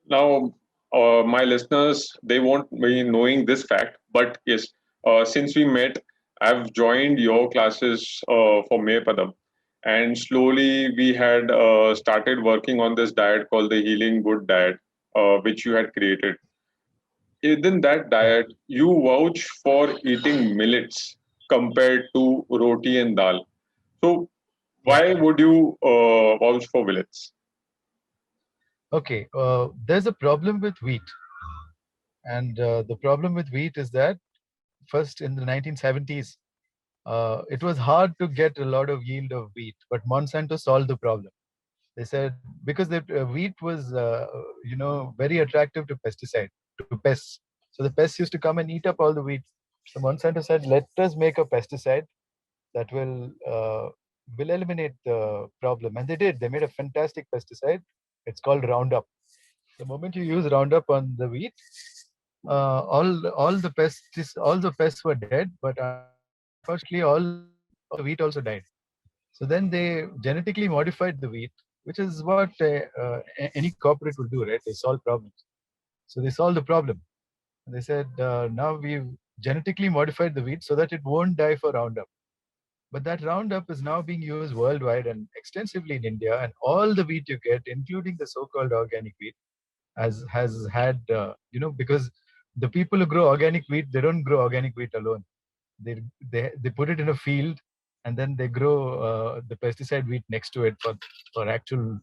Now, my listeners, they won't be knowing this fact, but yes, since we met, I've joined your classes for Maypadam, and slowly we had started working on this diet called the Healing Good Diet, which you had created. Within that Yeah. diet, you vouch for eating millets compared to roti and dal. So, Yeah. why would you vouch for millets? Okay. There's a problem with wheat, and the problem with wheat is that first in the 1970s, it was hard to get a lot of yield of wheat, but Monsanto solved the problem. They said because the wheat was, very attractive to pesticide to pests. So the pests used to come and eat up all the wheat. So Monsanto said, let us make a pesticide that will eliminate the problem, and they did. They made a fantastic pesticide. It's called Roundup. The moment you use Roundup on the wheat, all the pests were dead, but unfortunately, all the wheat also died. So then they genetically modified the wheat, which is what any corporate will do, right? They solve problems. So they solved the problem. They said, now we've genetically modified the wheat so that it won't die for Roundup. But that Roundup is now being used worldwide and extensively in India, and all the wheat you get, including the so-called organic wheat, has had, because the people who grow organic wheat, they don't grow organic wheat alone. They put it in a field, and then they grow the pesticide wheat next to it for actual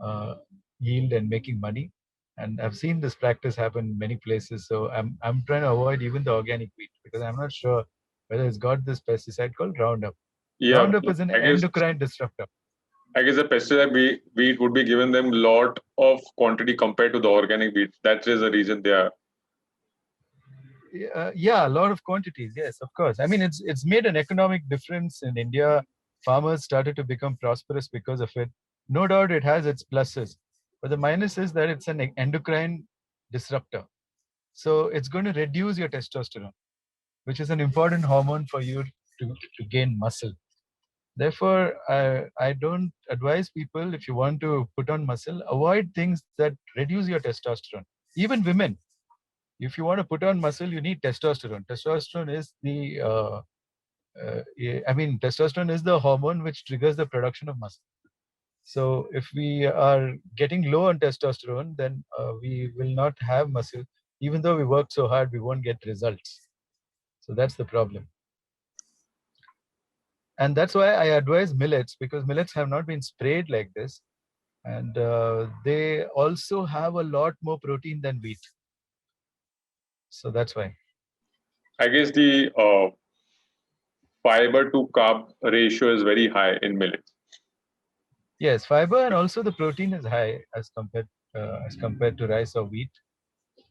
uh, yield and making money. And I've seen this practice happen in many places. So I'm trying to avoid even the organic wheat because I'm not sure whether it's got this pesticide called Roundup. Yeah, Roundup is an I guess endocrine disruptor. the pesticide wheat would be given them lot of quantity compared to the organic wheat. That is the reason they are. Yeah, a lot of quantities. Yes, of course. I mean, it's made an economic difference in India. Farmers started to become prosperous because of it. No doubt, it has its pluses, but the minus is that it's an endocrine disruptor. So it's going to reduce your testosterone, which is an important hormone for you to gain muscle. Therefore, I don't advise people, if you want to put on muscle, avoid things that reduce your testosterone. Even women, if you want to put on muscle, you need testosterone. Testosterone is testosterone is the hormone which triggers the production of muscle. So if we are getting low on testosterone, then we will not have muscle. Even though we work so hard, we won't get results. So that's the problem. And that's why I advise millets, because millets have not been sprayed like this, and they also have a lot more protein than wheat. So that's why. I guess the fiber to carb ratio is very high in millets. Yes, fiber and also the protein is high as compared to rice or wheat.